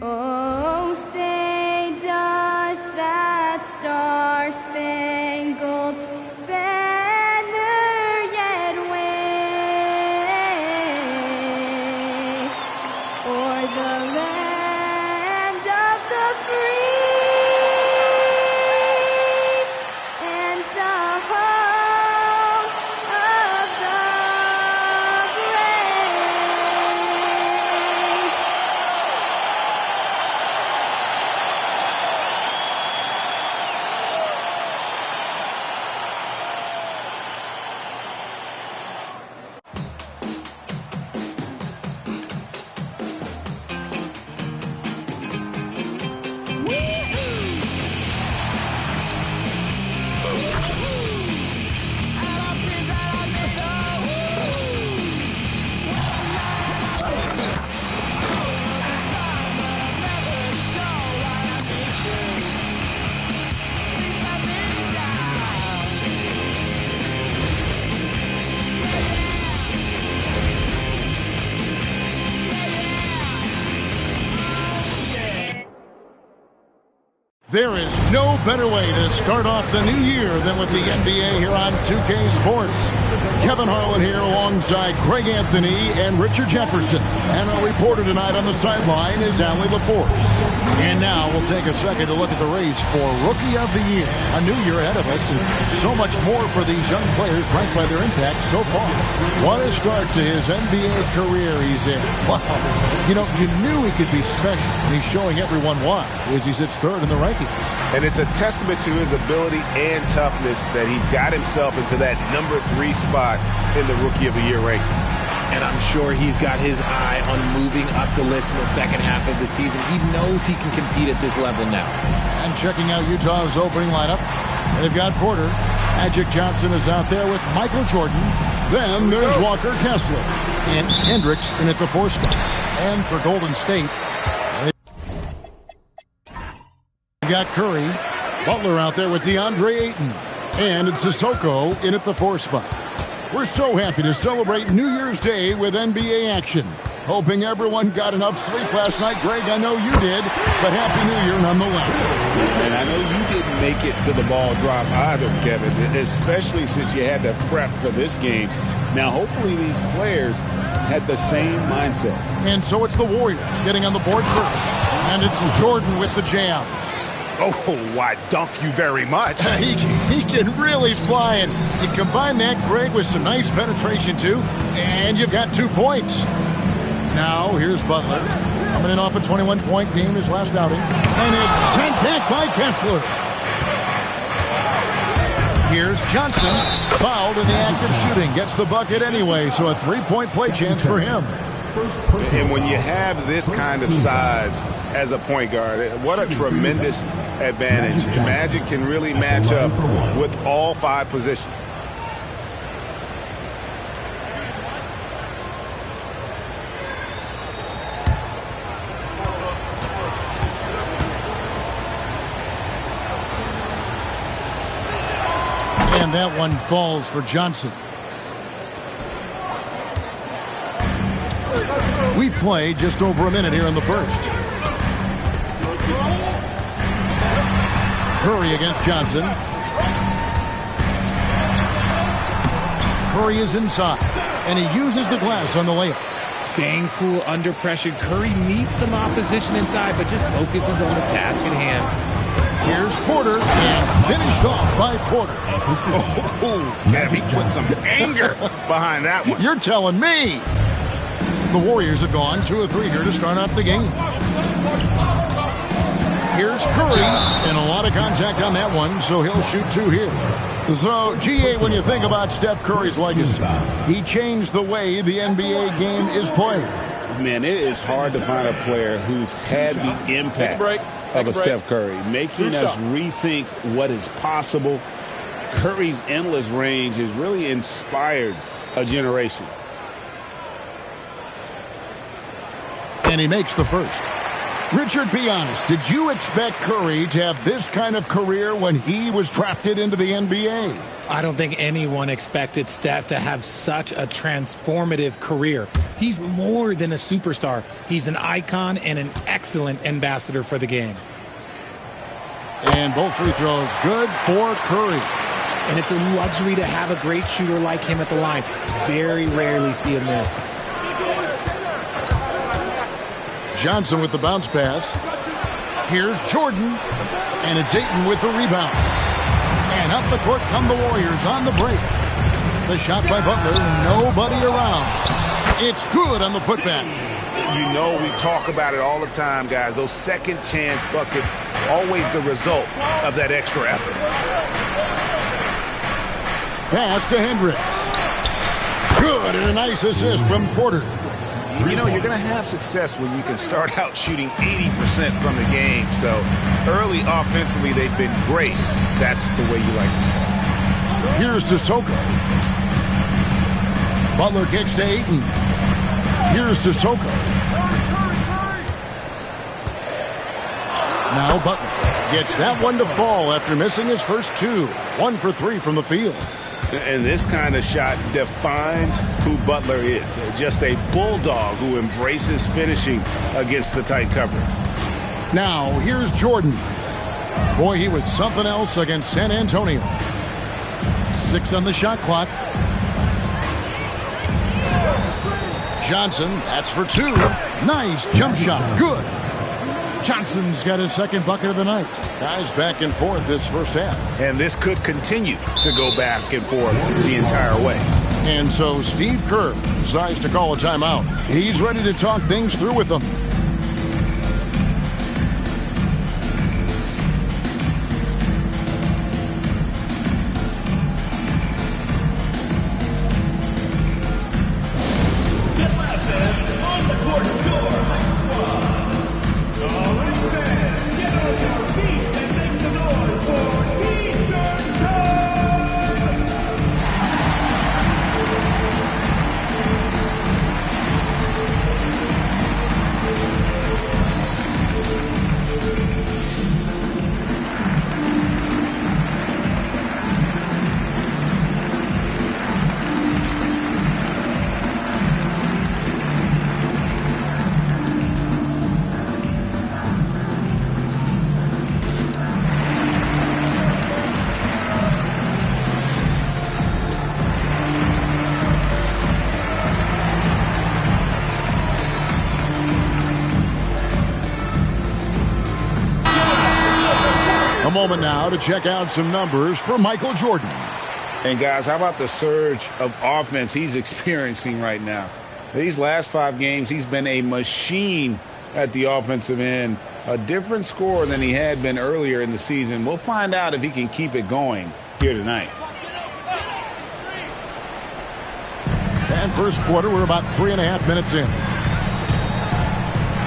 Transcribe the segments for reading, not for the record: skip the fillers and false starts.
Oh, say does that star-spangled banner yet wave o'er the land of the free and the home of the brave. There is no better way to start off the new year than with the NBA here on 2K Sports. Kevin Harlan here alongside Greg Anthony and Richard Jefferson. And our reporter tonight on the sideline is Allie LaForce. And now we'll take a second to look at the race for Rookie of the Year. A new year ahead of us and so much more for these young players ranked by their impact so far. What a start to his NBA career he's in. Wow. You know, you knew he could be special, and he's showing everyone why as he sits third in the rankings. And it's a testament to his ability and toughness that he's got himself into that number 3 spot in the Rookie of the Year ranking. And I'm sure he's got his eye on moving up the list in the second half of the season. He knows he can compete at this level now. And checking out Utah's opening lineup, they've got Porter. Magic Johnson is out there with Michael Jordan. Then there's Walker Kessler. And Hendricks in at the 4 spot. And for Golden State, they've got Curry. Butler out there with DeAndre Ayton. And it's Sissoko in at the 4 spot. We're so happy to celebrate New Year's Day with NBA action. Hoping everyone got enough sleep last night. Greg, I know you did, but Happy New Year nonetheless. And I know you didn't make it to the ball drop either, Kevin, especially since you had to prep for this game. Now, hopefully these players had the same mindset. And so it's the Warriors getting on the board first. And it's Jordan with the jam. Oh, why, dunk you very much. He can really fly, and you combine that, Greg, with some nice penetration, too, and you've got 2 points. Now, here's Butler, coming in off a 21-point game, his last outing, and it's sent back by Kessler. Here's Johnson, fouled in the act of shooting, gets the bucket anyway, so a 3-point play chance for him. And when you have this kind of size as a point guard, what a tremendous advantage. Magic can really match up with all 5 positions. And that one falls for Johnson. We play just over a minute here in the first. Curry against Johnson. Curry is inside, and he uses the glass on the layup. Staying cool under pressure. Curry meets some opposition inside, but just focuses on the task at hand. Here's Porter, and finished off by Porter. Oh, Kevin put some anger behind that one. You're telling me. The Warriors have gone 2 of 3 here to start off the game. Here's Curry, and a lot of contact on that one, so he'll shoot 2 here. So, GA, when you think about Steph Curry's legacy, he changed the way the NBA game is played. Man, it is hard to find a player who's had the impact of a Steph Curry, making us rethink what is possible. Curry's endless range has really inspired a generation. And he makes the first. Richard, be honest, did you expect Curry to have this kind of career when he was drafted into the NBA? I don't think anyone expected Steph to have such a transformative career. He's more than a superstar. He's an icon and an excellent ambassador for the game. And both free throws good for Curry. And it's a luxury to have a great shooter like him at the line. Very rarely see him miss. Johnson with the bounce pass. Here's Jordan. And it's Ayton with the rebound. And up the court come the Warriors on the break. The shot by Butler, nobody around. It's good on the putback. You know, we talk about it all the time, guys. Those second chance buckets, always the result of that extra effort. Pass to Hendricks. Good, and a nice assist from Porter. You know, you're going to have success when you can start out shooting 80% from the game. So early offensively, they've been great. That's the way you like to start. Here's Sissoko. Butler kicks to Ayton. Here's Sissoko. Now Butler gets that one to fall after missing his first two. 1 for 3 from the field. And this kind of shot defines who Butler is. Just a bulldog who embraces finishing against the tight coverage. Now, here's Jordan. Boy, he was something else against San Antonio. 6 on the shot clock. Johnson, that's for 2. Nice jump shot. Good. Johnson's got his second bucket of the night. Guys back and forth this first half. And this could continue to go back and forth the entire way. And so Steve Kerr decides to call a timeout. He's ready to talk things through with them. A moment now to check out some numbers for Michael Jordan. And guys, how about the surge of offense he's experiencing right now? These last 5 games, he's been a machine at the offensive end. A different score than he had been earlier in the season. We'll find out if he can keep it going here tonight. And first quarter, we're about 3.5 minutes in.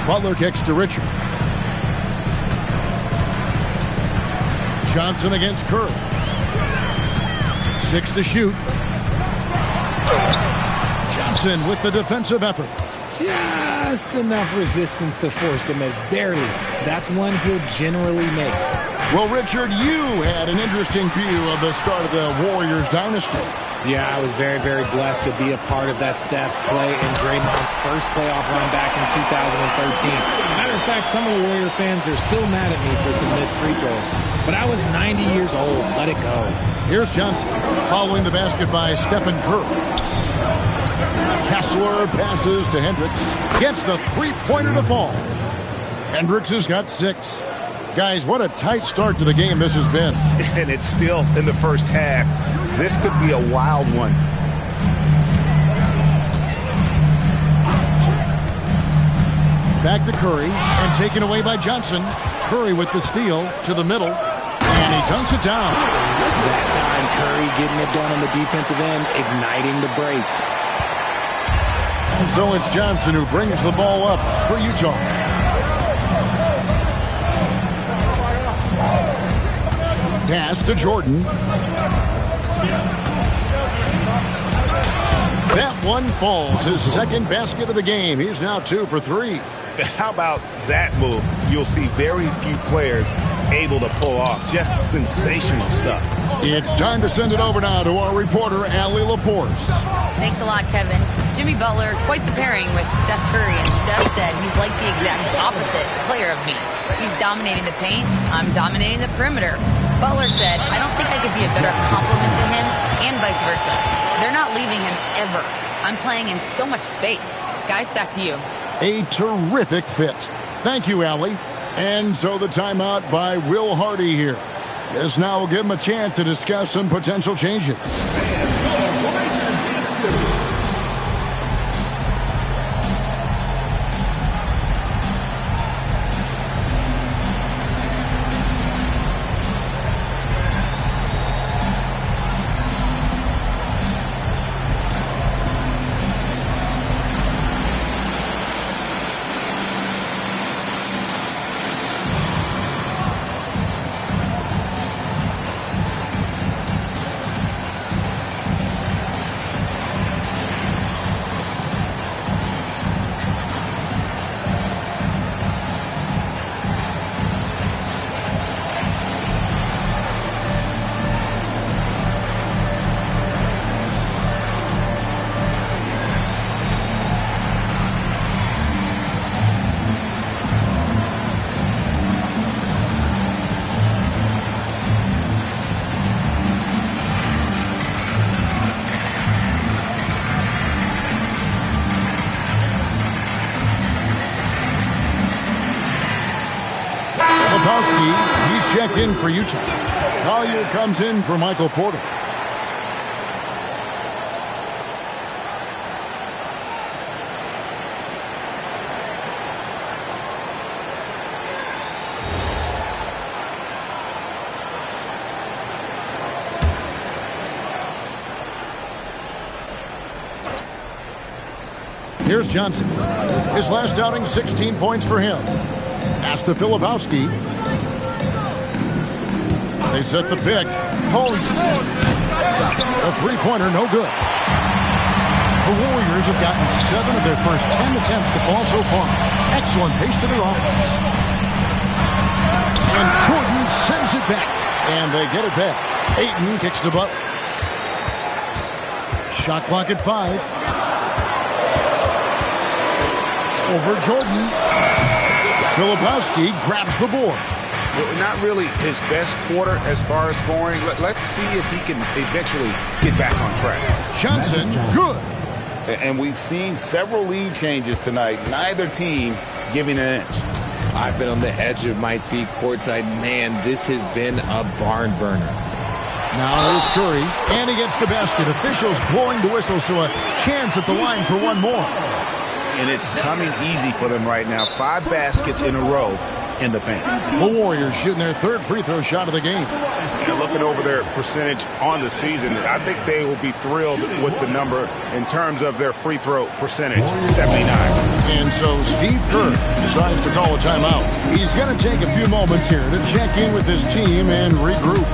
Butler kicks to Richard. Johnson against Kerr. 6 to shoot. Johnson with the defensive effort. Just enough resistance to force the miss. Barely. That's one he'll generally make. Well, Richard, you had an interesting view of the start of the Warriors dynasty. Yeah, I was very, very blessed to be a part of that Steph, Clay, and Draymond's first playoff run back in 2013. Matter of fact, some of the Warrior fans are still mad at me for some missed free throws. But I was 90 years old. Let it go. Here's Johnson following the basket by Stephen Curry. Kessler passes to Hendricks. Gets the three-pointer to fall. Hendricks has got 6. Guys, what a tight start to the game this has been. And it's still in the first half. This could be a wild one. Back to Curry and taken away by Johnson. Curry with the steal to the middle. And he dunks it down. That time, Curry getting it done on the defensive end, igniting the break. And so it's Johnson who brings the ball up for Utah. Pass to Jordan. That one falls. His second basket of the game. He's now 2 for 3. How about that move? You'll see very few players able to pull off. Just sensational stuff. It's time to send it over now to our reporter, Allie LaForce. Thanks a lot, Kevin. Jimmy Butler, quite the pairing with Steph Curry, and Steph said he's like the exact opposite player of me. He's dominating the paint, I'm dominating the perimeter. Butler said, I don't think I could be a better complement to him, and vice versa. They're not leaving him ever. I'm playing in so much space. Guys, back to you. A terrific fit. Thank you, Allie. And so the timeout by Will Hardy here. This now will give him a chance to discuss some potential changes. He's checked in for Utah. Collier comes in for Michael Porter. Here's Johnson. His last outing, 16 points for him. Pass to Filipowski. They set the pick. Collier. A three-pointer, no good. The Warriors have gotten 7 of their first 10 attempts to fall so far. Excellent pace to their offense. And Jordan sends it back. And they get it back. Ayton kicks to Butler. Shot clock at 5. Over Jordan. Filipowski grabs the board. Not really his best quarter as far as scoring. Let's see if he can eventually get back on track. Johnson, good. And we've seen several lead changes tonight. Neither team giving an inch. I've been on the edge of my seat courtside. Man, this has been a barn burner. Now here's Curry, and he gets the basket. Officials blowing the whistle, so a chance at the line for one more. And it's coming easy for them right now. 5 baskets in a row in the paint. The Warriors shooting their 3rd free throw shot of the game. And looking over their percentage on the season, I think they will be thrilled with the number in terms of their free throw percentage, 79. And so Steve Kerr decides to call a timeout. He's going to take a few moments here to check in with his team and regroup.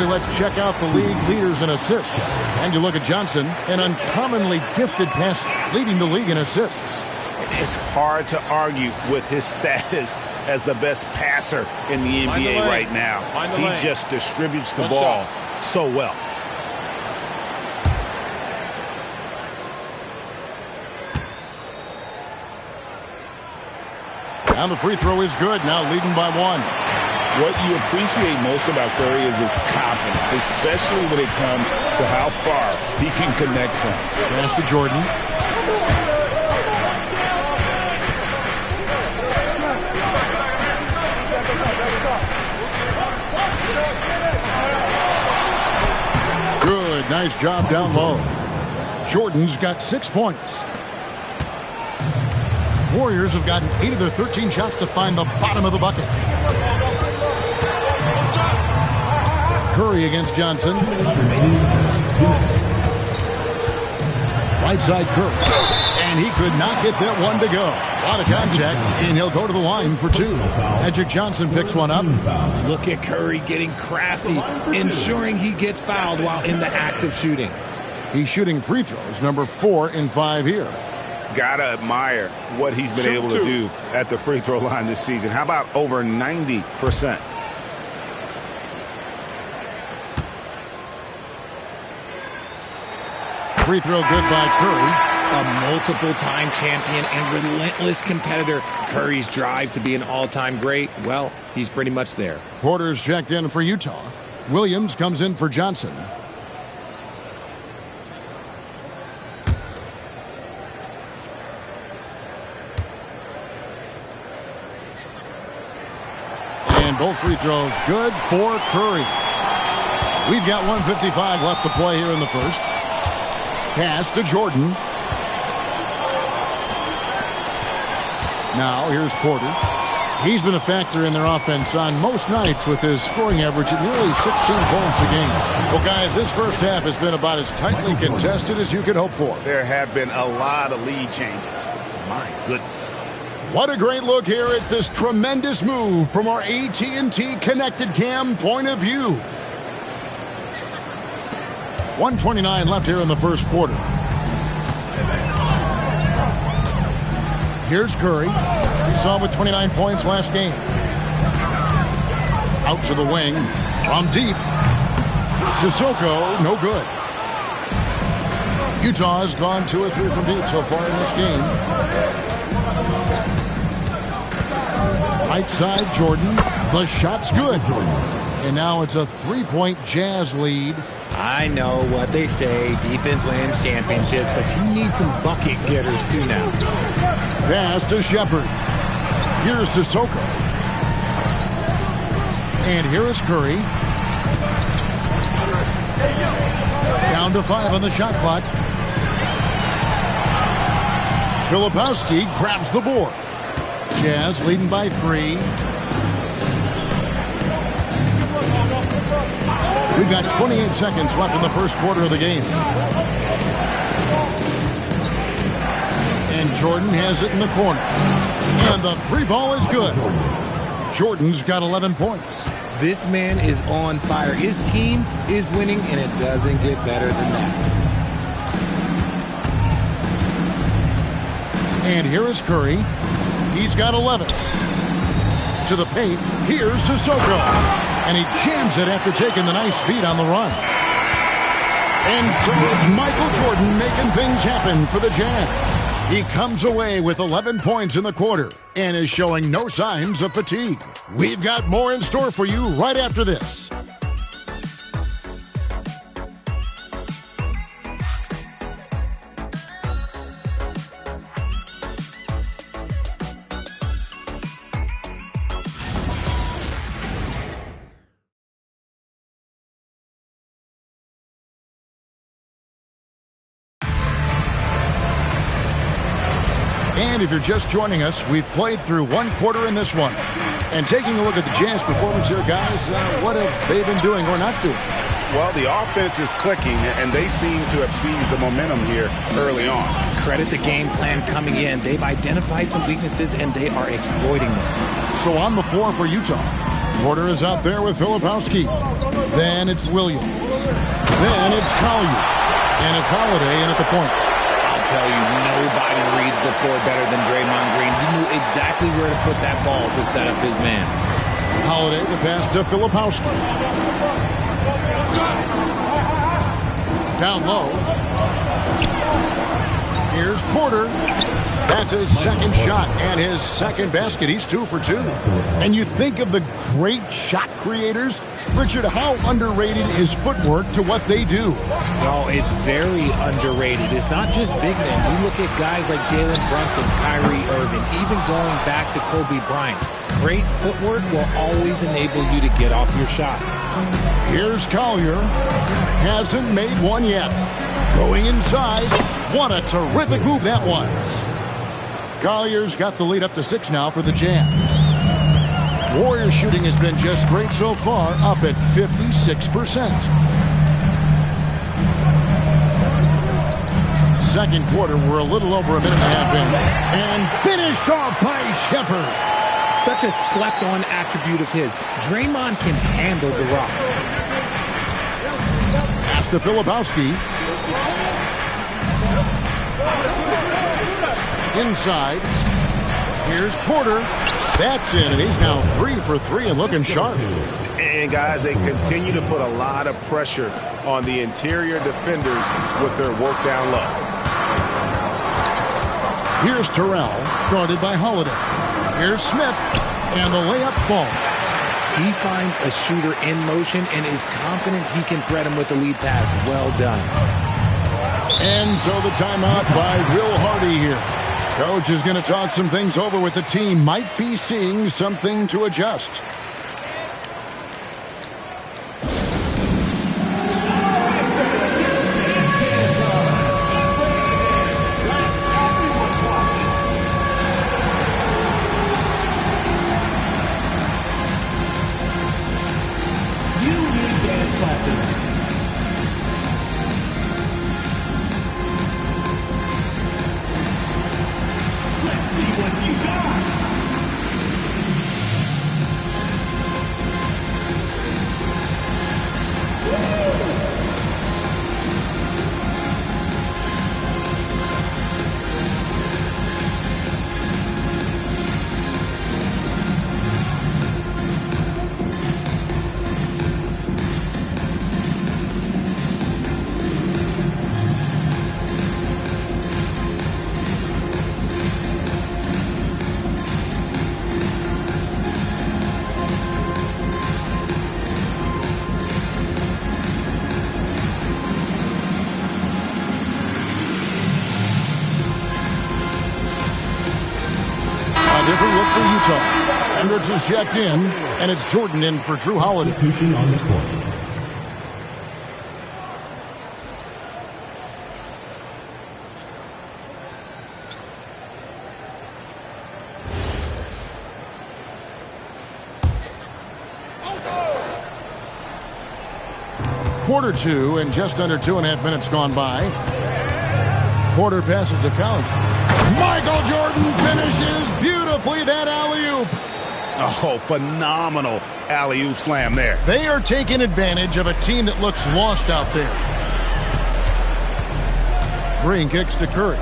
Let's check out the league leaders in assists. And you look at Johnson, an uncommonly gifted passer, leading the league in assists. It's hard to argue with his status as the best passer in the NBA right now. He just distributes the ball so well. And the free throw is good, now leading by 1. What you appreciate most about Curry is his confidence, especially when it comes to how far he can connect from. Pass to Jordan. Good, nice job down low. Jordan's got 6 points. Warriors have gotten 8 of their 13 shots to find the bottom of the bucket. Curry against Johnson. Right side Curry. And he could not get that one to go. A lot of contact, and he'll go to the line for 2. Magic Johnson picks one up. Look at Curry getting crafty, ensuring he gets fouled while in the act of shooting. He's shooting free throws, number 4 in 5 here. Gotta admire what he's been able to do at the free throw line this season. How about over 90%? Free throw good by Curry. A multiple-time champion and relentless competitor. Curry's drive to be an all-time great, well, he's pretty much there. Porter's checked in for Utah. Williams comes in for Johnson. And both free throws good for Curry. We've got 1:55 left to play here in the first. Pass to Jordan. Now here's Porter. He's been a factor in their offense on most nights with his scoring average at nearly 16 points a game. Well, guys, this first half has been about as tightly contested as you could hope for. There have been a lot of lead changes. My goodness. What a great look here at this tremendous move from our AT&T Connected Cam point of view. 1:29 left here in the first quarter. Here's Curry. We saw him with 29 points last game. Out to the wing. From deep. Sissoko, no good. Utah has gone 2 or 3 from deep so far in this game. Right side, Jordan. The shot's good. And now it's a 3-point Jazz lead. I know what they say, defense wins championships, but you need some bucket getters too now. Pass to Shepard. Here's Sissoko. And here is Curry. Down to 5 on the shot clock. Filipowski grabs the board. Jazz leading by 3. We've got 28 seconds left in the first quarter of the game. And Jordan has it in the corner. And the 3 ball is good. Jordan's got 11 points. This man is on fire. His team is winning, and it doesn't get better than that. And here is Curry. He's got 11. To the paint. Here's Sissoko. And he jams it after taking the nice feed on the run. And so it's Michael Jordan making things happen for the Jazz. He comes away with 11 points in the quarter and is showing no signs of fatigue. We've got more in store for you right after this. And if you're just joining us, we've played through 1 quarter in this one. And taking a look at the Jazz performance here, guys, what have they been doing or not doing? Well, the offense is clicking, and they seem to have seized the momentum here early on. Credit the game plan coming in. They've identified some weaknesses, and they are exploiting them. So on the floor for Utah, Porter is out there with Filipowski. Then it's Williams. Then it's Collier. And it's Holiday in at the point. I'll tell you, nobody reads the floor better than Draymond Green. He knew exactly where to put that ball to set up his man. Holiday, the pass to Filipowski. Down low. Here's Porter. That's his second shot and his second basket. He's 2 for 2. And you think of the great shot creators. Richard, how underrated is footwork to what they do? No, it's very underrated. It's not just big men. You look at guys like Jalen Brunson, Kyrie Irving, even going back to Kobe Bryant. Great footwork will always enable you to get off your shot. Here's Collier. Hasn't made one yet. Going inside. What a terrific move that was. Collier's got the lead up to 6 now for the Jazz. Warriors shooting has been just great so far, up at 56%. Second quarter, we're a little over a minute and a half in. And finished off by Shepard. Such a slept-on attribute of his. Draymond can handle the rock. Pass to Filipowski. Inside. Here's Porter. That's in, and he's now 3 for 3 and looking sharp. And, guys, they continue to put a lot of pressure on the interior defenders with their work down low. Here's Terrell, guarded by Holiday. Here's Smith, and the layup falls. He finds a shooter in motion and is confident he can thread him with the lead pass. Well done. And so the timeout by Will Hardy here. Coach is going to talk some things over with the team. Might be seeing something to adjust. Different look for Utah. Hendricks is checked in, and it's Jordan in for Drew Holiday. On the court. Quarter 2 and just under 2.5 minutes gone by. Porter passes to Collier. Michael Jordan finishes beautifully that alley-oop. Oh, phenomenal alley-oop slam there. They are taking advantage of a team that looks lost out there. Green kicks to Curry.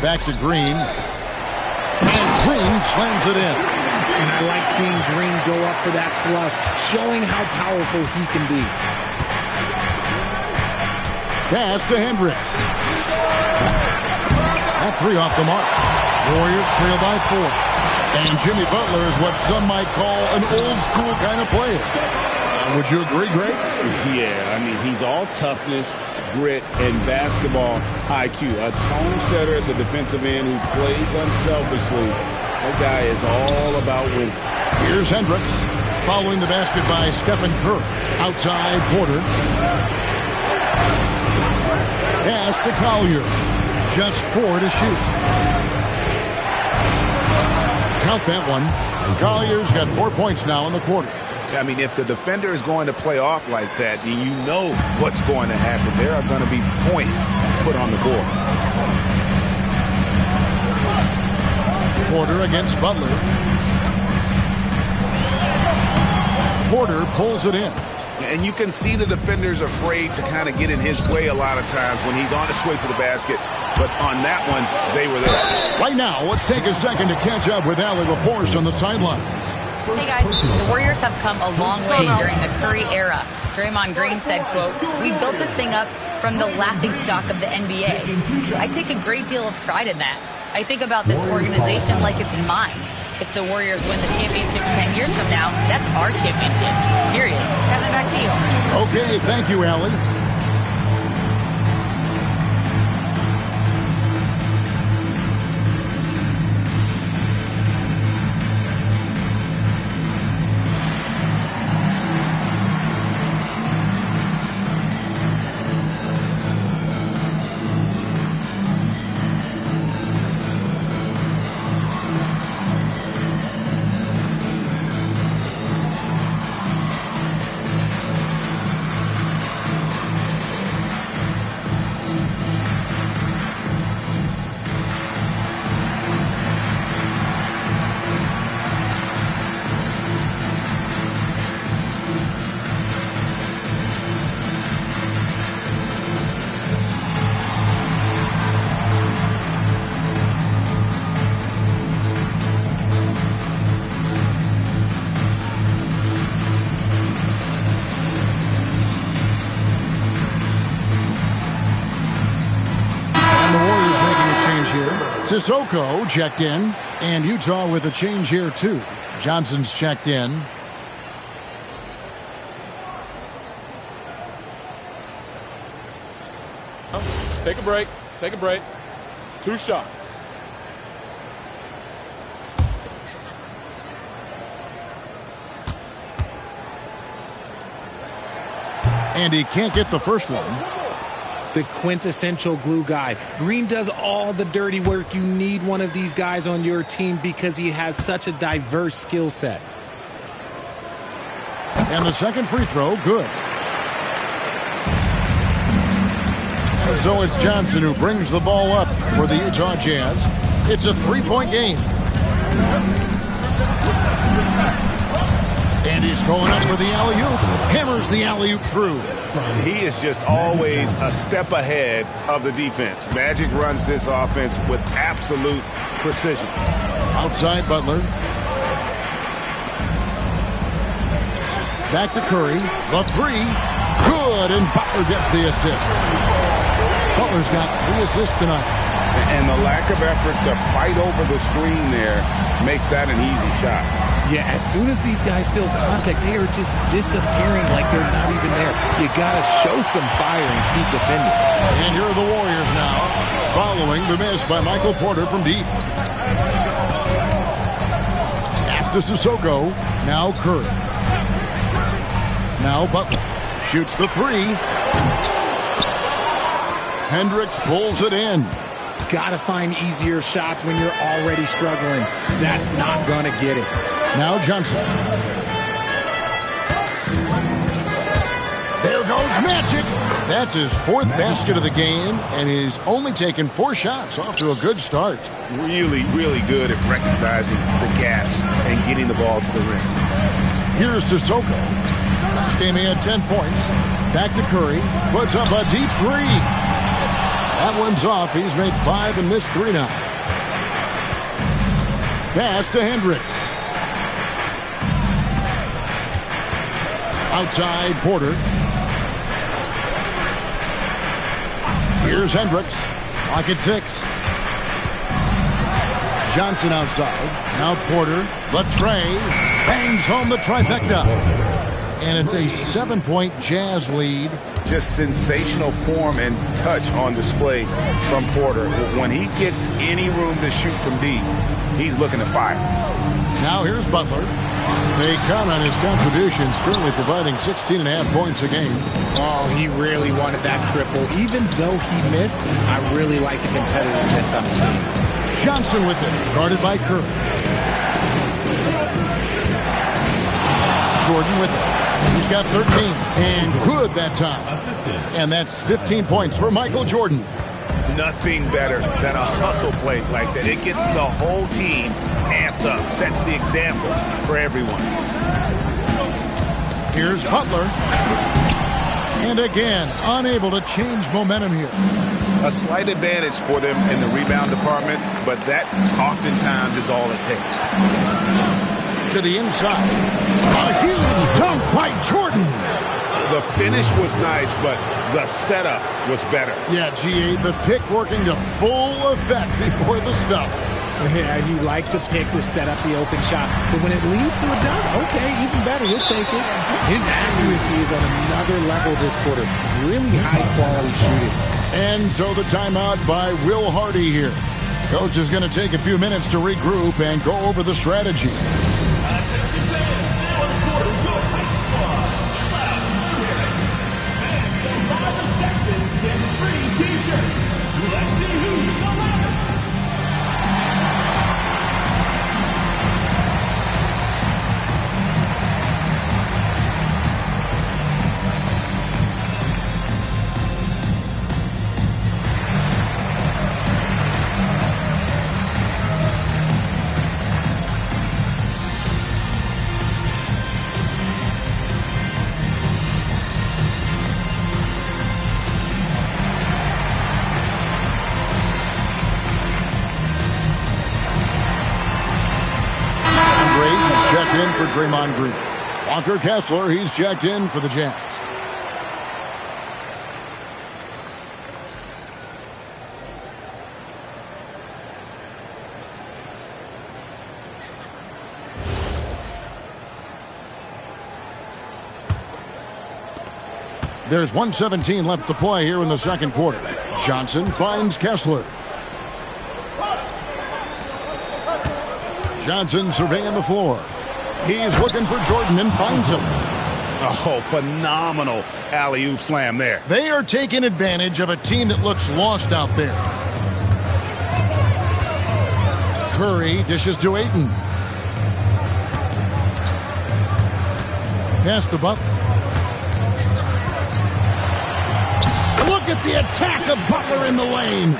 Back to Green. And Green slams it in. And I like seeing Green go up for that flush, showing how powerful he can be. Pass to Hendricks. That 3 off the mark. Warriors trail by 4. And Jimmy Butler is what some might call an old-school kind of player. Would you agree, Greg? Yeah, I mean, he's all toughness, grit, and basketball IQ. A tone setter at the defensive end who plays unselfishly. That guy is all about winning. Here's Hendricks. Following the basket by Stephen Curry. Outside Porter. Pass to Collier. Just 4 to shoot. Count that one. Collier's got 4 points now in the quarter. I mean, if the defender is going to play off like that, then you know what's going to happen. There are going to be points put on the board. Porter against Butler. Porter pulls it in. And you can see the defenders afraid to kind of get in his way a lot of times when he's on his way to the basket. But on that one, they were there. Right now, let's take a second to catch up with Allie LaForce on the sidelines. Hey guys, the Warriors have come a long way during the Curry era. Draymond Green said, quote, "We built this thing up from the laughingstock of the NBA. I take a great deal of pride in that. I think about this organization like it's mine. If the Warriors win the championship 10 years from now, that's our championship. Period." Kevin, back to you. Okay, thank you, Allie. Sissoko checked in, and Utah with a change here too. Johnson's checked in. Take a break. Take a break. 2 shots. And he can't get the first one. The quintessential glue guy. Green does all the dirty work. You need one of these guys on your team because he has such a diverse skill set. And the second free throw, good. And so it's Johnson who brings the ball up for the Utah Jazz. It's a 3-point game. And he's going up for the alley-oop. Hammers the alley-oop through. He is just always a step ahead of the defense. Magic runs this offense with absolute precision. Outside Butler. Back to Curry. The three. Good. And Butler gets the assist. Butler's got 3 assists tonight. And the lack of effort to fight over the screen there makes that an easy shot. Yeah, as soon as these guys feel contact, they are just disappearing like they're not even there. You got to show some fire and keep defending. And here are the Warriors now, following the miss by Michael Porter from deep. Pass to Sissoko. Now Curry. Now Butler. Shoots the 3. Hendricks pulls it in. Got to find easier shots when you're already struggling. That's not going to get it. Now Johnson. There goes Magic. That's his 4th basket of the game, and he's only taken 4 shots. Off to a good start. Really, really good at recognizing the gaps and getting the ball to the rim. Here's Sissoko. Last game he had 10 points. Back to Curry. Puts up a deep 3. That one's off. He's made 5 and missed 3 now. Pass to Hendricks. Outside Porter. Here's Hendricks. Clock at 6. Johnson outside. Now Porter. Latrey bangs home the trifecta. And it's a 7-point Jazz lead. Just sensational form and touch on display from Porter. When he gets any room to shoot from deep, he's looking to fire. Now here's Butler. They count on his contributions, currently providing 16.5 points a game. Oh, he really wanted that triple. Even though he missed, I really like the competitiveness I'm seeing. Johnson with it, guarded by Curry. Jordan with it. He's got 13, and good that time. And that's 15 points for Michael Jordan. Nothing better than a hustle play like that. It gets the whole team amped up, sets the example for everyone. Here's Butler. And again, unable to change momentum here. A slight advantage for them in the rebound department, but that oftentimes is all it takes. to the inside. A huge dunk by Jordan. The finish was nice, but the setup was better. Yeah, G8, the pick working to full effect before the stuff. Yeah, you like the pick to set up the open shot. But when it leads to a dunk, okay, even better, we'll take it. His accuracy is on another level this quarter. Really high-quality shooting. And so the timeout by Will Hardy here. Coach is going to take a few minutes to regroup and go over the strategy. Checked in for Draymond Green. Walker Kessler, he's checked in for the Jazz. There's 1:17 left to play here in the second quarter. Johnson finds Kessler. Johnson surveying the floor. He's looking for Jordan and finds him. Oh, phenomenal alley-oop slam there. They are taking advantage of a team that looks lost out there. Curry dishes to Ayton. Pass to Butler. Look at the attack of Butler in the lane.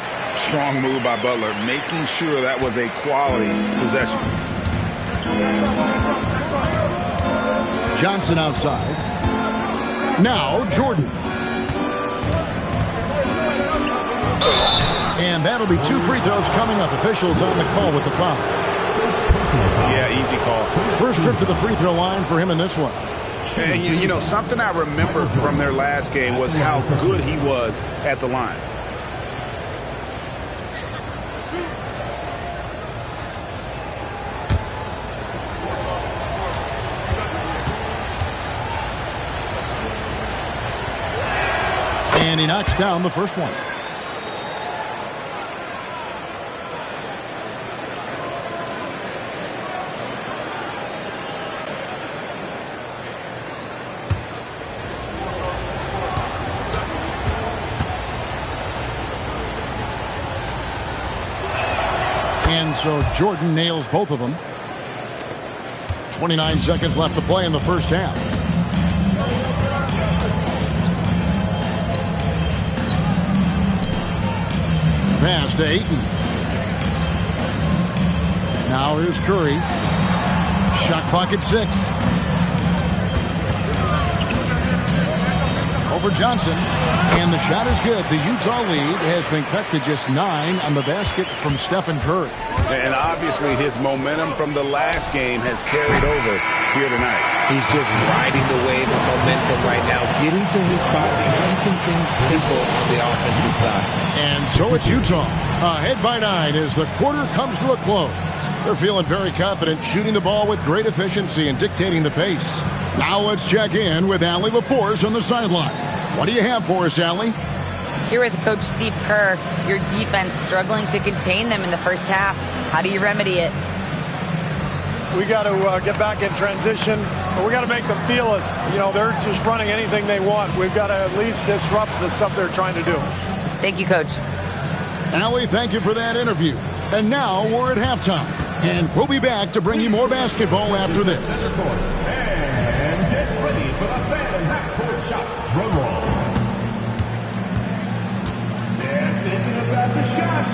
Strong move by Butler, making sure that was a quality possession. Johnson outside. Now Jordan. And that'll be 2 free throws coming up. Officials on the call with the foul. Yeah, easy call. First trip to the free throw line for him in this one. And you know, something I remember from their last game was how good he was at the line. And he knocks down the first one. And so Jordan nails both of them. 29 seconds left to play in the first half. Pass to Ayton. Now here's Curry. Shot clock at 6. Over Johnson. And the shot is good. The Utah lead has been cut to just 9 on the basket from Stephen Curry. And obviously his momentum from the last game has carried over here tonight. He's just riding the wave of momentum right now, getting to his spots and keeping things simple on the offensive side. And so it's Utah, ahead by 9 as the quarter comes to a close. They're feeling very confident, shooting the ball with great efficiency and dictating the pace. Now let's check in with Allie LaForce on the sideline. What do you have for us, Allie? Here with Coach Steve Kerr, your defense struggling to contain them in the first half. How do you remedy it? We got to get back in transition. We got to make them feel us. You know, they're just running anything they want. We've got to at least disrupt the stuff they're trying to do. Thank you, Coach. Allie, thank you for that interview. And now we're at halftime. And we'll be back to bring you more basketball after this. And get ready for the fan half-court shot. Drum roll. They're thinking about the shot.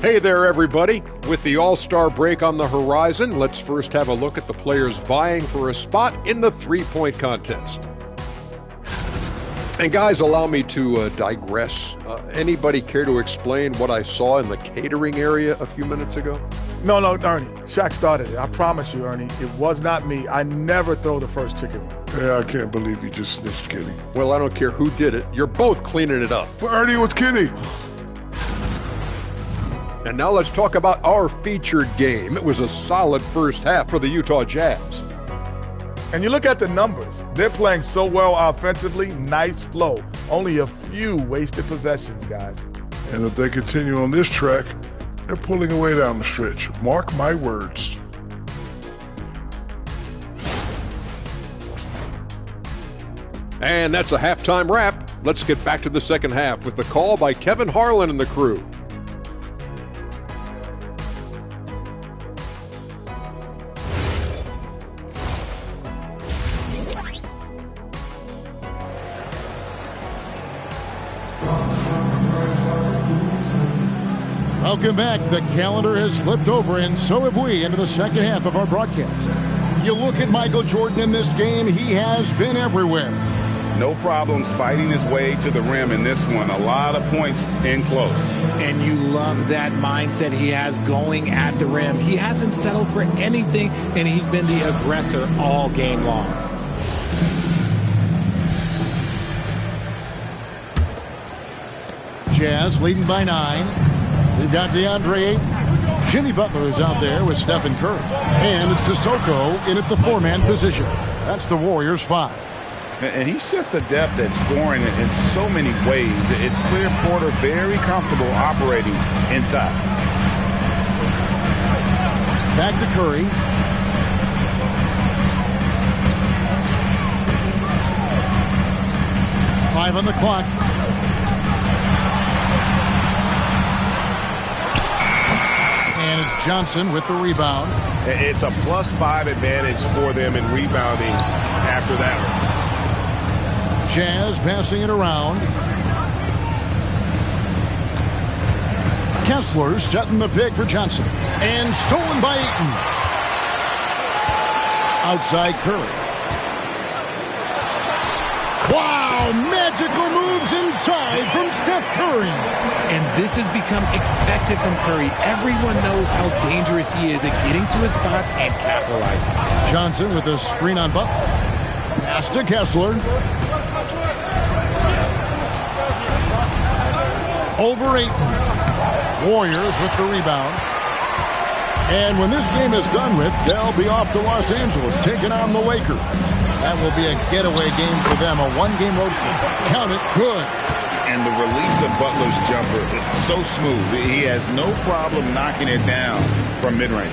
Hey there, everybody. With the All-Star break on the horizon, let's first have a look at the players vying for a spot in the three-point contest. And guys, allow me to digress. Anybody care to explain what I saw in the catering area a few minutes ago? No, Ernie. Shaq started it. I promise you, Ernie. It was not me. I never throw the first chicken wing. Yeah, I can't believe you just snitched Kenny. Well, I don't care who did it. You're both cleaning it up. Well, Ernie, it was Kenny. And now let's talk about our featured game. It was a solid first half for the Utah Jazz. And you look at the numbers. They're playing so well offensively. Nice flow. Only a few wasted possessions, guys. And if they continue on this track, they're pulling away down the stretch. Mark my words. And that's a halftime wrap. Let's get back to the second half with the call by Kevin Harlan and the crew. Welcome back. The calendar has flipped over, and so have we, into the second half of our broadcast. You look at Michael Jordan in this game, he has been everywhere. No problems fighting his way to the rim in this one. A lot of points in close. And you love that mindset he has going at the rim. He hasn't settled for anything, and he's been the aggressor all game long. Jazz leading by 9. We've got DeAndre Ayton. Jimmy Butler is out there with Stephen Curry. And it's Sissoko in at the four-man position. That's the Warriors' 5. And he's just adept at scoring in so many ways. It's clear Porter very comfortable operating inside. Back to Curry. Five on the clock. And it's Johnson with the rebound. It's a +5 advantage for them in rebounding after that one. Jazz passing it around. Kessler setting the pick for Johnson. And stolen by Ayton. Outside Curry. Wow, magical moves inside from Steph Curry. And this has become expected from Curry. Everyone knows how dangerous he is at getting to his spots and capitalizing. Johnson with a screen on Butler. Pass to Kessler. Over Ayton. Warriors with the rebound. And when this game is done with, they'll be off to Los Angeles, taking on the Lakers. That will be a getaway game for them, a one-game road trip. Count it, good. And the release of Butler's jumper is so smooth. He has no problem knocking it down from mid-range.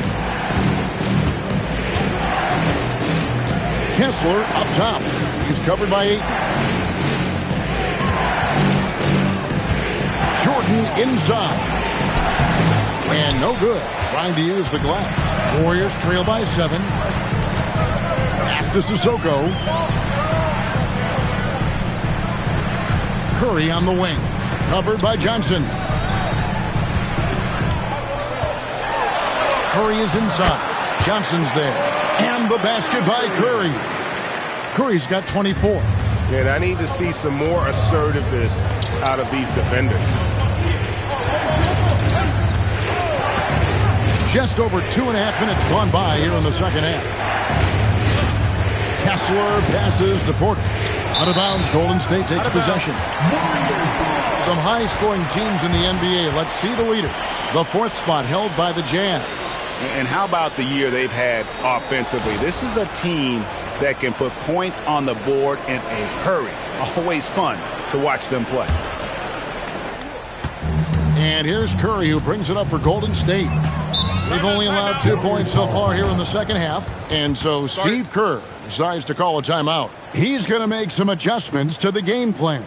Kessler up top. He's covered by 8. Jordan inside. And no good. Trying to use the glass. Warriors trail by 7. Pass to Sissoko. Curry on the wing. Covered by Johnson. Curry is inside. Johnson's there. And the basket by Curry. Curry's got 24. And I need to see some more assertiveness out of these defenders. Just over 2.5 minutes gone by here in the second half. Kessler passes to Porter. Out of bounds, Golden State takes possession. Some high-scoring teams in the NBA. Let's see the leaders. The 4th spot held by the Jazz. And how about the year they've had offensively? This is a team that can put points on the board in a hurry. Always fun to watch them play. And here's Curry, who brings it up for Golden State. They've only allowed 2 points so far here in the second half. And so Steve Kerr decides to call a timeout. He's going to make some adjustments to the game plan.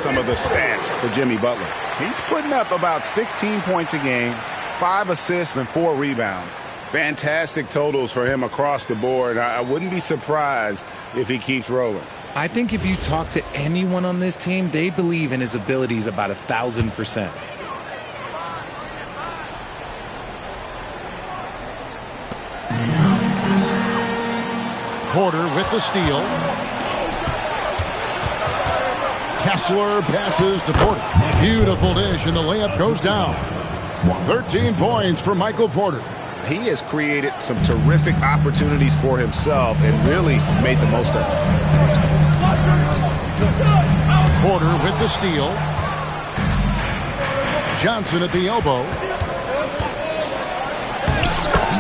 some of the stats for Jimmy Butler. He's putting up about 16 points a game, 5 assists, and 4 rebounds. Fantastic totals for him across the board. I wouldn't be surprised if he keeps rolling. I think if you talk to anyone on this team, they believe in his abilities about 1,000%. Porter with the steal. Kessler passes to Porter. Beautiful dish, and the layup goes down. 13 points for Michael Porter. He has created some terrific opportunities for himself and really made the most of it. Porter with the steal. Johnson at the elbow.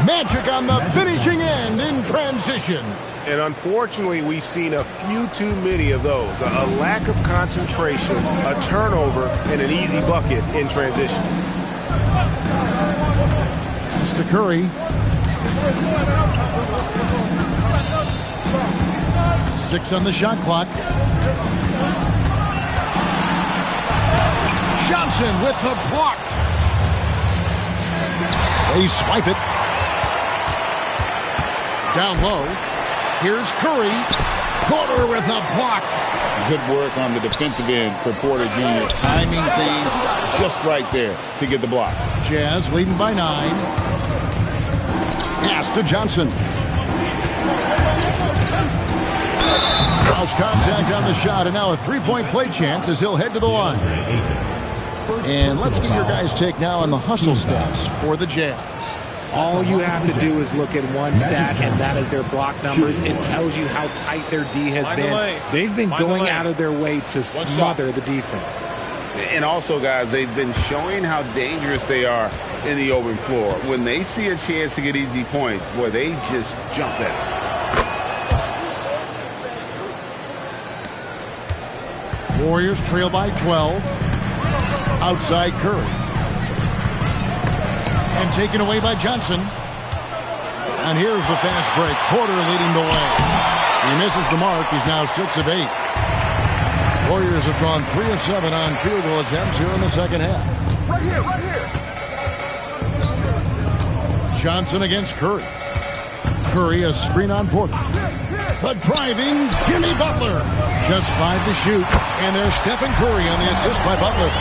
Magic on the finishing end in transition. And unfortunately, we've seen a few too many of those. A lack of concentration, a turnover, and an easy bucket in transition. It's to Curry. 6 on the shot clock. Johnson with the block. They swipe it. Down low. Here's Curry. Porter with a block. Good work on the defensive end for Porter Jr. Timing things just right there to get the block. Jazz leading by 9. Pass to Johnson. Cross contact on the shot, and now a three-point play chance as he'll head to the line. And let's get your guys' take now on the hustle stats for the Jazz. All you have to do is look at one stat, and that is their block numbers. It tells you how tight their D has been. They've been going out of their way to smother the defense. And also, guys, they've been showing how dangerous they are in the open floor. When they see a chance to get easy points, boy, they just jump at it. Warriors trail by 12. Outside Curry. And taken away by Johnson. And here's the fast break. Porter leading the way. He misses the mark. He's now 6 of 8. Warriors have gone 3 of 7 on field goal attempts here in the second half. Right here, right here. Johnson against Curry. Curry a screen on Porter. But driving Jimmy Butler. Just 5 to shoot. And there's Stephen Curry on the assist by Butler.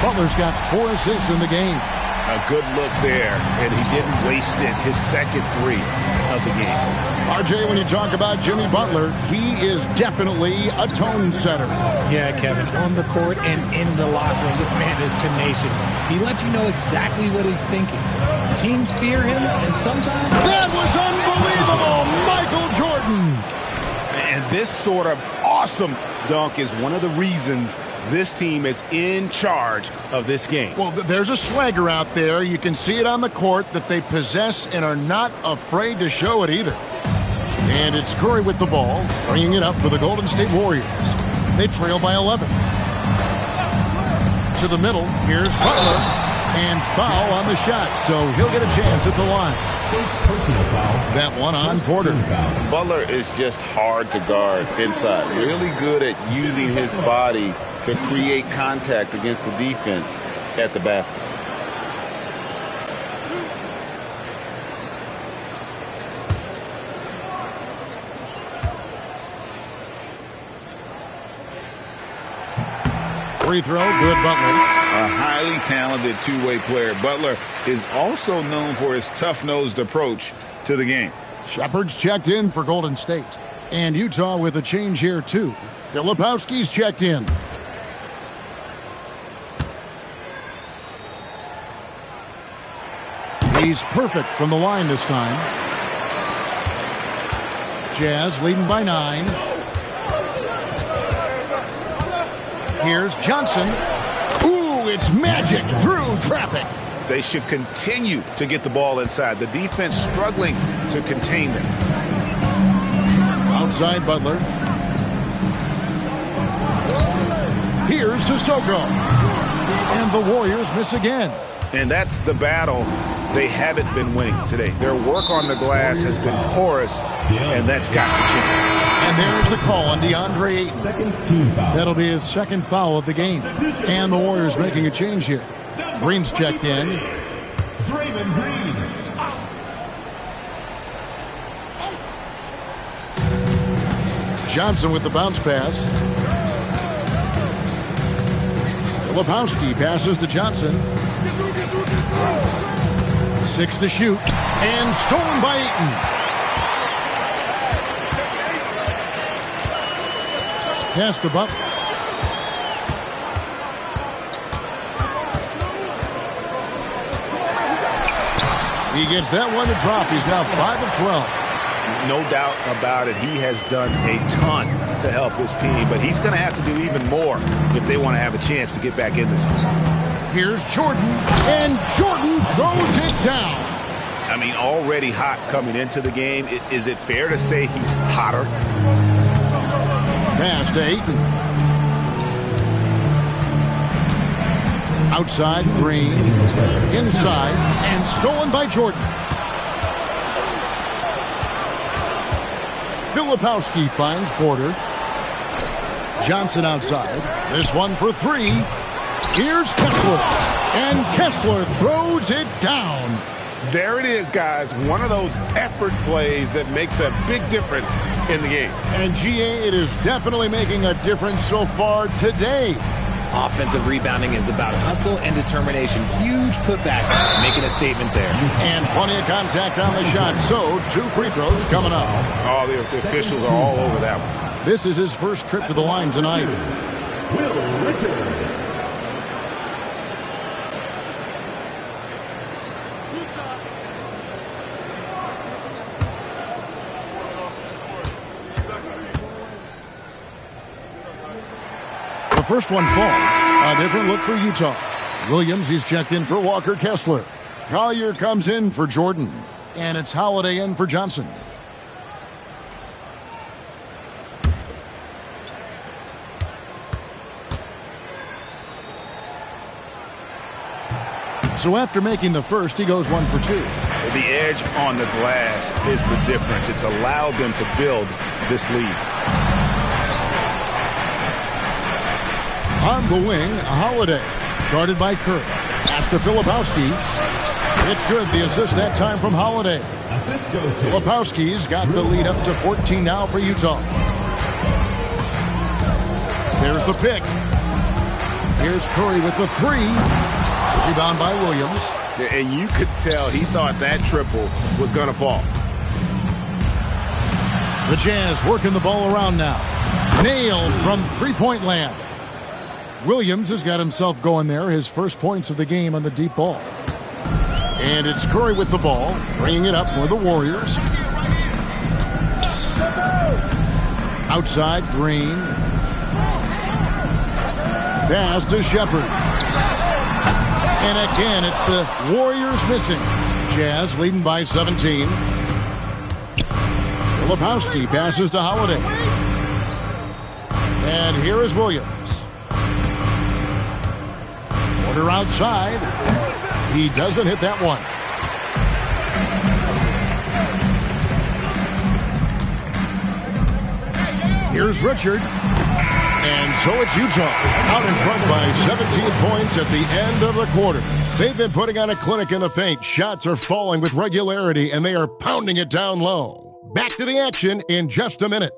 Butler's got 4 assists in the game. A good look there, and he didn't waste it. His second 3 of the game. RJ, when you talk about Jimmy Butler, he is definitely a tone setter. Yeah, Kevin, on the court and in the locker room, this man is tenacious. He lets you know exactly what he's thinking. Teams fear him, and sometimes... That was unbelievable! Michael Jordan! And this sort of awesome dunk is one of the reasons this team is in charge of this game. Well, there's a swagger out there. You can see it on the court that they possess and are not afraid to show it either. And it's Curry with the ball, bringing it up for the Golden State Warriors. They trail by 11. To the middle, here's Butler, and foul on the shot, so he'll get a chance at the line. That one on Porter. Butler is just hard to guard inside. Really good at using his body to create contact against the defense at the basket. Free throw, good Butler. A highly talented two-way player. Butler is also known for his tough-nosed approach to the game. Shepard's checked in for Golden State. And Utah with a change here, too. Filipowski's checked in. He's perfect from the line this time. Jazz leading by 9. Here's Johnson. Ooh, it's magic through traffic. They should continue to get the ball inside. The defense struggling to contain them. Outside Butler. Here's Sissoko. And the Warriors miss again. And that's the battle they haven't been winning today. Their work on the glass has been porous, and that's got to change. And there's the call on DeAndre Ayton. That'll be his second foul of the game. And the Warriors making a change here. Green's checked in. Draymond Green. Johnson with the bounce pass. Filipowski passes to Johnson. 6 to shoot. And stolen by Ayton. Pass to Butler. He gets that one to drop. He's now 5 of 12. No doubt about it. He has done a ton to help his team, but he's going to have to do even more if they want to have a chance to get back in this one. Here's Jordan, and Jordan throws it down. I mean, already hot coming into the game. Is it fair to say he's hotter? Pass to Ayton. Outside, Green. Inside, and stolen by Jordan. Filipowski finds Porter. Johnson outside. This one for 3. Here's Kessler. And Kessler throws it down. There it is, guys. One of those effort plays that makes a big difference in the game. And GA, it is definitely making a difference so far today. Offensive rebounding is about hustle and determination. Huge putback, making a statement there. And plenty of contact on the shot. So, 2 free throws coming up. Oh, the officials are all over that one. This is his first trip to the line tonight. Will Richard. The first one falls. A different look for Utah. Williams, he's checked in for Walker Kessler. Collier comes in for Jordan. And it's Holiday in for Johnson. So after making the first, he goes 1 for 2. The edge on the glass is the difference. It's allowed them to build this lead. On the wing, Holiday. Guarded by Kerr. Pass to Filipowski. It's good. The assist that time from Holiday. Filipowski's got the lead up to 14 now for Utah. There's the pick. Here's Curry with the 3. Rebound by Williams. And you could tell he thought that triple was going to fall. The Jazz working the ball around now. Nailed from three-point land. Williams has got himself going there. His first points of the game on the deep ball. And it's Curry with the ball, bringing it up for the Warriors. Outside, Green. Pass to Shepard. And again, it's the Warriors missing. Jazz leading by 17. Filipowski passes to Holiday. And here is Williams. Porter outside. He doesn't hit that one. Here's Richard. And so it's Utah out in front by 17 points at the end of the quarter. They've been putting on a clinic in the paint. Shots are falling with regularity, and they are pounding it down low. Back to the action in just a minute.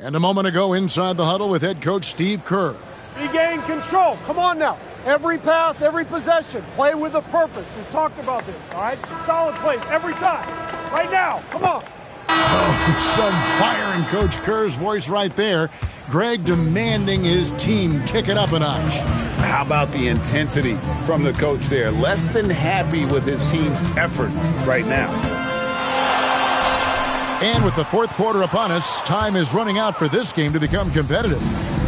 And a moment ago inside the huddle with head coach Steve Kerr. Regain control. Come on now. Every pass, every possession. Play with a purpose. We talked about this, all right? Solid plays every time. Right now. Come on. Oh, some fire in Coach Kerr's voice right there. Greg demanding his team kick it up a notch. How about the intensity from the coach there? Less than happy with his team's effort right now. And with the fourth quarter upon us, time is running out for this game to become competitive.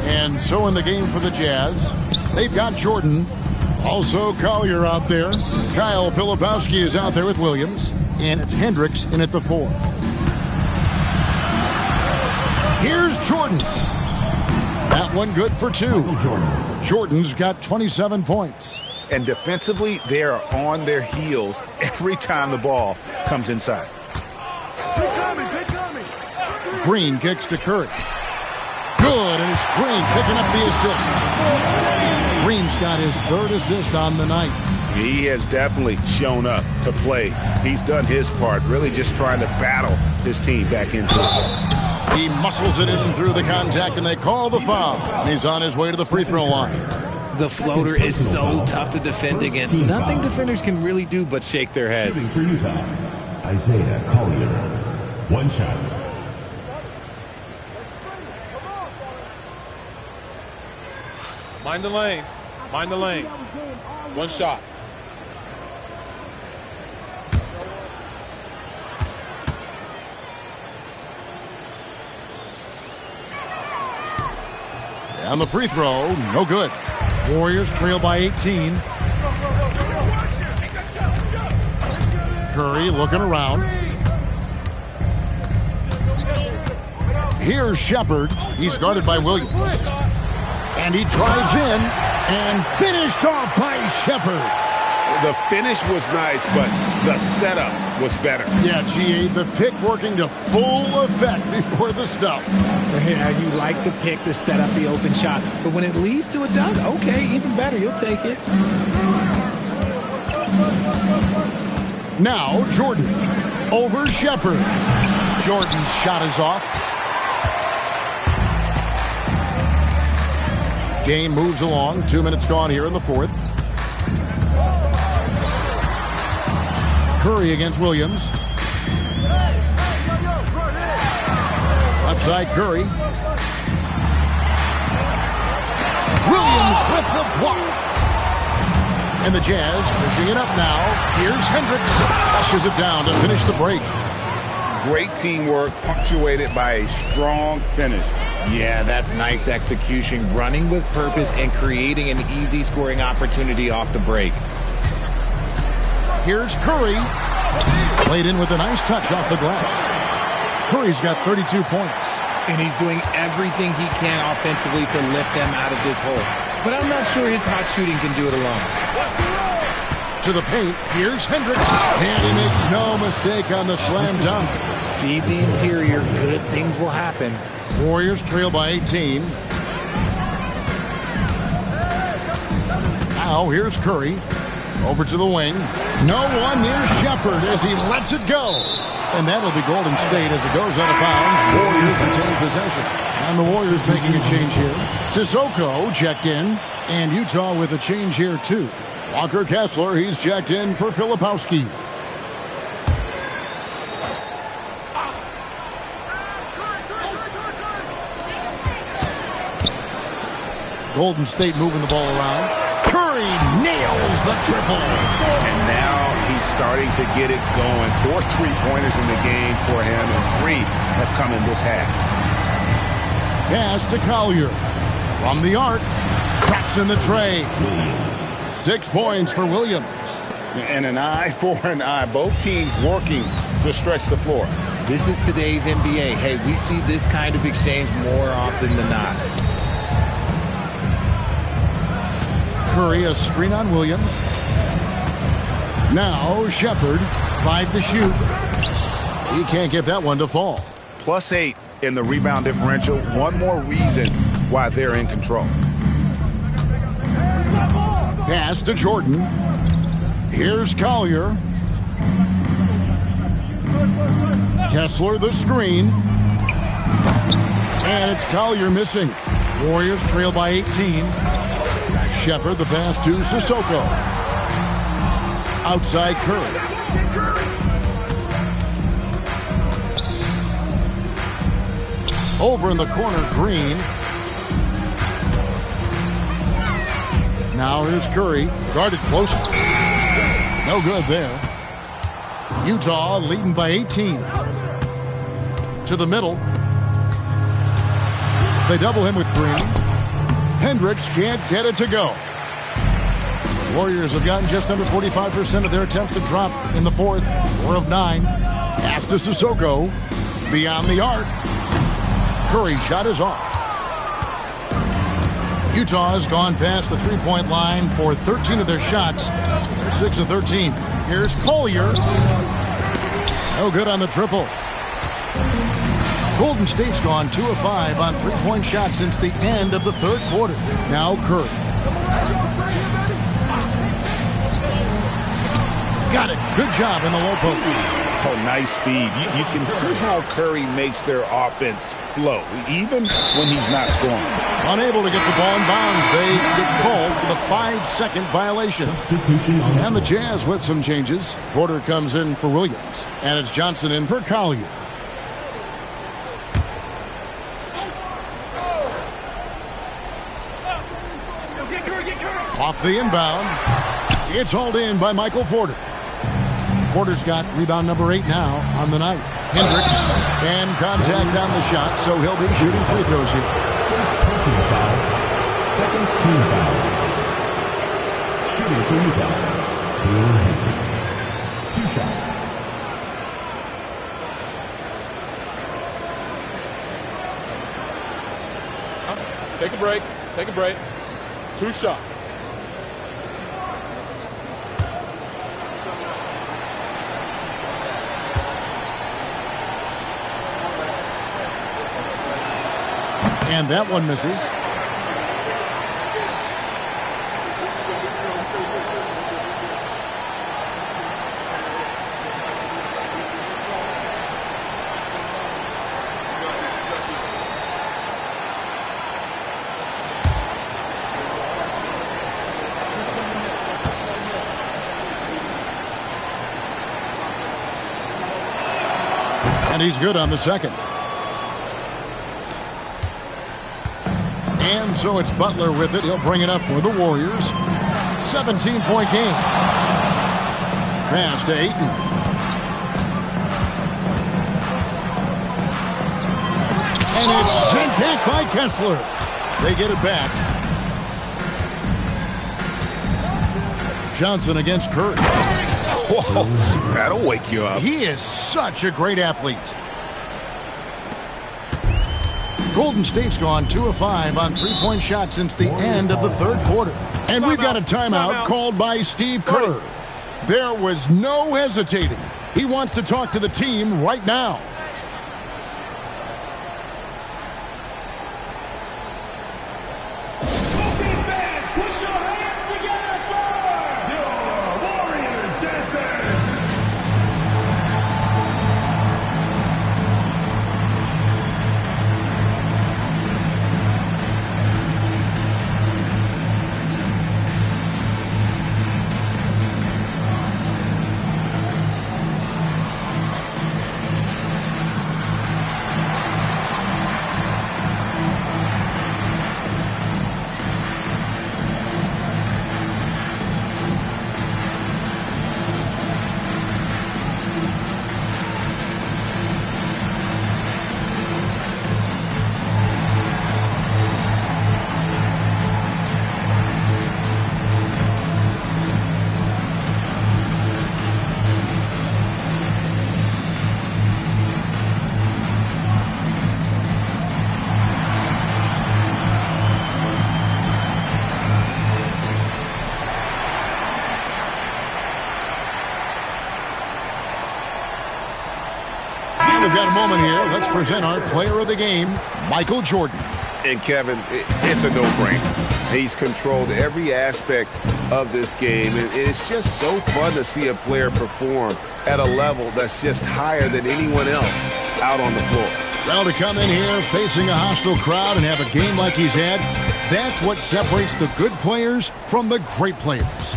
And so in the game for the Jazz, they've got Jordan. Also Collier out there. Kyle Filipowski is out there with Williams. and it's Hendricks in at the 4. Here's Jordan. That one good for 2. Jordan's got 27 points. And defensively, they are on their heels every time the ball comes inside. Green kicks to Curry. Good, and it's Green picking up the assist. Green's got his 3rd assist on the night. He has definitely shown up to play. He's done his part, really just trying to battle his team back into it. He muscles it in through the contact, and they call the foul. And he's on his way to the free throw line. The floater is so tough to defend against. Nothing defenders can really do but shake their heads. Shooting for Utah, Isaiah Collier. 1 shot. Mind the lanes. Mind the lanes. 1 shot. On the free throw, no good. Warriors trail by 18. Curry looking around. Here's Shepard. He's guarded by Williams. And he drives in and finished off by Shepard. The finish was nice, but the setup was better. Yeah, G.A., the pick working to full effect before the stuff. Yeah, you like the pick to set up the open shot, but when it leads to a dunk, okay, even better, you'll take it. Now Jordan over Shepard. Jordan's shot is off. Game moves along. 2 minutes gone here in the 4th. Curry against Williams. Left side Curry. Williams with the block. And the Jazz pushing it up now. Here's Hendricks. Flushes it down to finish the break. Great teamwork punctuated by a strong finish. Yeah, that's nice execution. Running with purpose and creating an easy scoring opportunity off the break. Here's Curry. Played in with a nice touch off the glass. Curry's got 32 points. And he's doing everything he can offensively to lift them out of this hole. But I'm not sure his hot shooting can do it alone. To the paint, here's Hendricks. And he makes no mistake on the slam dunk. Feed the interior, good things will happen. Warriors trail by 18. Now here's Curry. Over to the wing. No one near Shepard as he lets it go. And that'll be Golden State as it goes out of bounds. Warriors retain possession. And the Warriors making a change here. Sissoko checked in. And Utah with a change here too. Walker Kessler, he's checked in for Filipowski. Golden State moving the ball around. Curry nails the triple. And now he's starting to get it going. 4 3-pointers in the game for him, and 3 have come in this half. Pass to Collier. From the arc. Cracks in the tray. 6 points for Williams. And an eye for an eye. Both teams working to stretch the floor. This is today's NBA. Hey, we see this kind of exchange more often than not. Curry, a screen on Williams. Now Shepard, 5 to shoot. He can't get that one to fall. +8 in the rebound differential. One more reason why they're in control. Pass to Jordan. Here's Collier. Kessler the screen. And it's Collier missing. Warriors trail by 18. Shepard the pass to Sissoko. Outside Curry. Over in the corner, Green. Now here's Curry. Guarded close. No good there. Utah leading by 18. To the middle. They double him with Green. Hendricks can't get it to go. Warriors have gotten just under 45% of their attempts to drop in the fourth. 4 of 9. Pass to Sissoko. Beyond the arc. Curry shot is off. Utah has gone past the three-point line for 13 of their shots. They're 6 of 13. Here's Collier. No good on the triple. Golden State's gone 2 of 5 on three-point shots since the end of the third quarter. Now Curry. Got it. Good job in the low post. Oh, nice speed. You can see how Curry makes their offense flow, even when he's not scoring. Unable to get the ball in bounds. They get called for the 5-second violation. And the Jazz with some changes. Porter comes in for Williams. And it's Johnson in for Collier. Off the inbound. It's hauled in by Michael Porter. Porter's got rebound number 8 now on the night. Hendricks and contact on the shot, so he'll be shooting free throws here. First personal foul. Second team foul. Shooting for Utah. Taylor Hendricks. 2 shots. Take a break. Take a break. 2 shots. And that one misses. And he's good on the second. And so it's Butler with it. He'll bring it up for the Warriors. 17-point game. Pass to Ayton. And it's sent back by Kessler. They get it back. Johnson against Curry. Whoa, that'll wake you up. He is such a great athlete. Golden State's gone 2 of 5 on three-point shots since the end of the third quarter. And we've got a timeout called by Steve Kerr. There was no hesitating. He wants to talk to the team right now. We've got a moment here. Let's present our player of the game, Michael Jordan. And Kevin, it's a no-brainer. He's controlled every aspect of this game, and it's just so fun to see a player perform at a level that's just higher than anyone else out on the floor. Well, to come in here facing a hostile crowd and have a game like he's had, that's what separates the good players from the great players.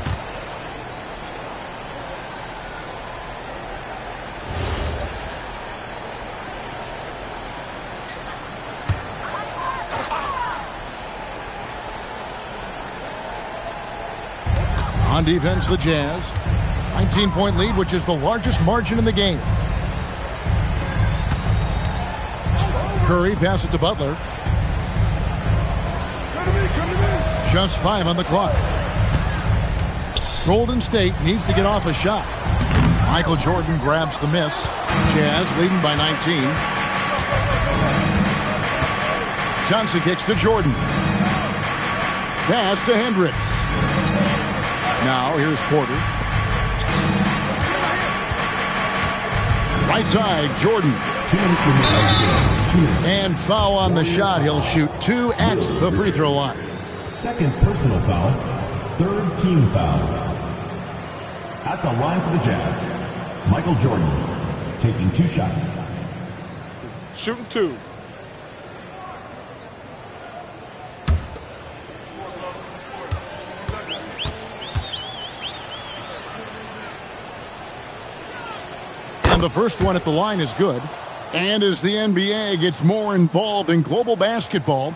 On defense, the Jazz. 19-point lead, which is the largest margin in the game. Curry passes to Butler. Just 5 on the clock. Golden State needs to get off a shot. Michael Jordan grabs the miss. Jazz leading by 19. Johnson kicks to Jordan. Pass to Hendricks. Now here's Porter. Right side, Jordan. And foul on the shot. He'll shoot 2 at the free throw line. Second personal foul. Third team foul. At the line for the Jazz, Michael Jordan taking 2 shots. Shooting 2. And the first one at the line is good. And as the NBA gets more involved in global basketball,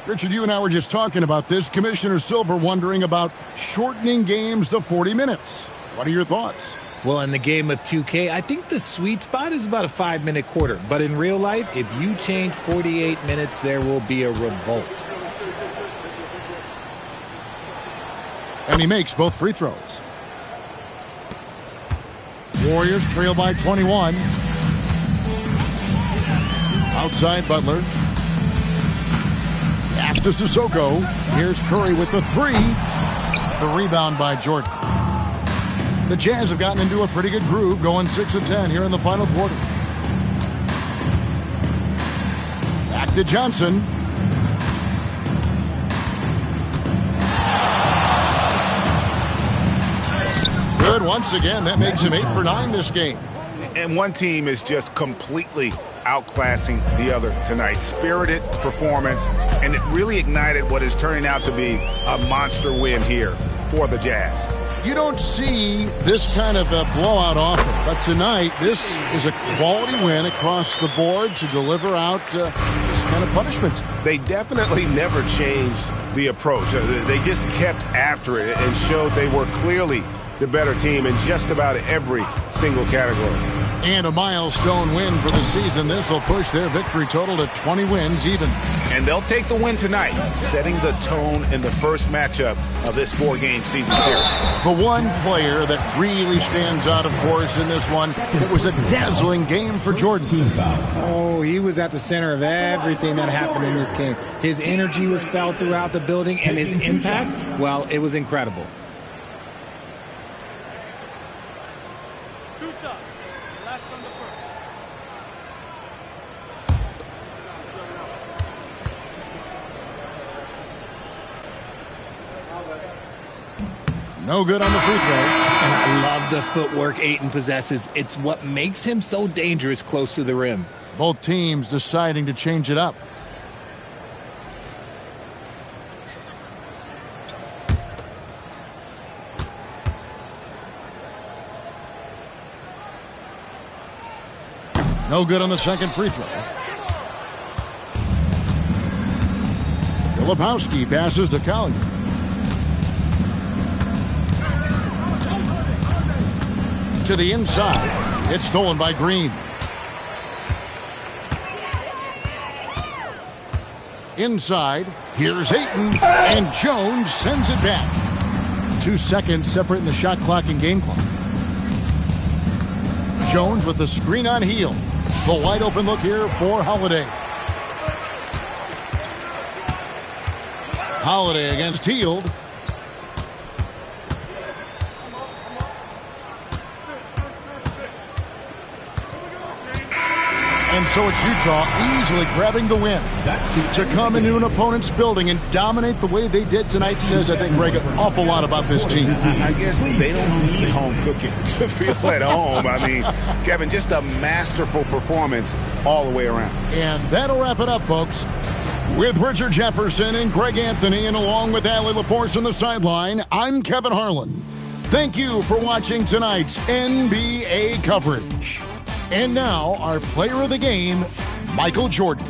Richard, you and I were just talking about this. Commissioner Silver wondering about shortening games to 40 minutes. What are your thoughts? Well, in the game of 2K, I think the sweet spot is about a 5-minute quarter. But in real life, if you change 48 minutes, there will be a revolt. And he makes both free throws. Warriors trail by 21. Outside Butler. Pass to Sissoko. Here's Curry with the 3. The rebound by Jordan. The Jazz have gotten into a pretty good groove, going 6 of 10 here in the final quarter. Back to Johnson. Good once again. That makes him 8 for 9 this game. And one team is just completely outclassing the other tonight. Spirited performance, and it really ignited what is turning out to be a monster win here for the Jazz. You don't see this kind of a blowout often, but tonight this is a quality win across the board to deliver out this kind of punishment. They definitely never changed the approach. They just kept after it and showed they were clearly the better team in just about every single category. And a milestone win for the season. This will push their victory total to 20 wins even. And they'll take the win tonight, setting the tone in the first matchup of this 4-game season series. The one player that really stands out, of course, in this one, it was a dazzling game for Jordan. Oh, he was at the center of everything that happened in this game. His energy was felt throughout the building, and his impact, well, it was incredible. No good on the free throw. And I love the footwork Ayton possesses. It's what makes him so dangerous close to the rim. Both teams deciding to change it up. No good on the second free throw. Filipowski passes to Collier. To the inside. It's stolen by Green. Inside. Here's Ayton. And Jones sends it back. 2 seconds separating the shot clock and game clock. Jones with the screen on Hield. The wide open look here for Holiday. Holiday against Hield. And so it's Utah easily grabbing the win. To come into an opponent's building and dominate the way they did tonight says, I think, Greg, an awful lot about this team. I guess they don't need home cooking to feel at home. I mean, Kevin, just a masterful performance all the way around. And that'll wrap it up, folks. With Richard Jefferson and Greg Anthony, and along with Allie LaForce on the sideline, I'm Kevin Harlan. Thank you for watching tonight's NBA coverage. And now, our player of the game, Michael Jordan.